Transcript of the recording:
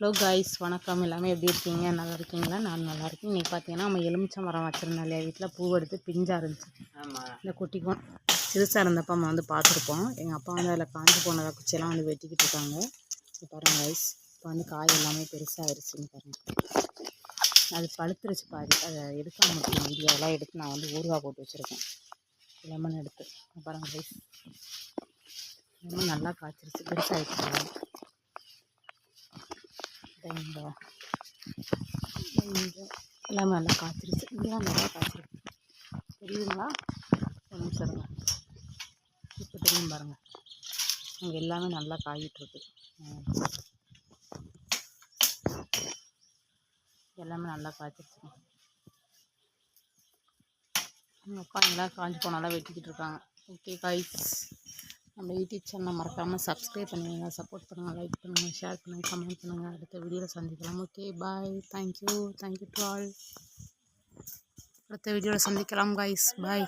Hello guys, வணக்கம். எல்லாமே எப்படி இருக்கீங்க? நல்லா இருக்கீங்களா? நான் நல்லா இருக்கேன். இன்றைக்கி பார்த்தீங்கன்னா நம்ம எலுமிச்சை மரம் வச்சுருந்தோம் இல்லையா, வீட்டில் பூ எடுத்து பிஞ்சாக இருந்துச்சு. இந்த குட்டிக்கும் சிறுசாக இருந்தப்போ நம்ம வந்து பார்த்துருப்போம். எங்கள் அப்பா வந்து அதில் காஞ்சி போனதை குச்சியெல்லாம் வந்து வெட்டிக்கிட்டு இருக்காங்க. பாருங்கள் காய்ஸ், இப்போ வந்து காய் எல்லாமே பெருசாகிடுச்சுன்னு பாருங்கள். அது பழுத்துருச்சு பாதி, அதை எடுக்க முடியும். வீடியோவெல்லாம் எடுத்து நான் வந்து ஊறுகாய் போட்டு வச்சுருக்கேன். லெமன் எடுத்து பாருங்கள் காய்ஸ், லெமன் நல்லா காய்ச்சிருச்சு, பெருசாகிடுச்சு. இங்கே எல்லாமே நல்லா காய்ச்சிருச்சு. இங்கெல்லாம் நல்லா காய்ச்சிருக்கு, தெரியுதுங்களா? ஒரு நிமிஷம் இருங்க, இப்போ தெரியும் பாருங்கள். அங்கே எல்லாமே நல்லா காயிட்டுருக்கு. எல்லாமே நல்லா காய்ச்சிருச்சுங்க. எங்கள் அப்பா எல்லாம் காஞ்சி போனாலும் வெட்டிக்கிட்டு இருக்காங்க. ஓகே காய்ஸ், நம்ம யூடியூப் சேனலை மறக்காமல் சப்ஸ்கிரைப் பண்ணுவீங்க, சப்போர்ட் பண்ணுங்கள், லைக் பண்ணுங்கள், ஷேர் பண்ணுங்கள், கமெண்ட் பண்ணுங்கள். அடுத்த வீடியோவில் சந்திக்கலாம். Okay bye, thank you to all. அடுத்த வீடியோவில் சந்திக்கலாம் காய்ஸ், பாய்.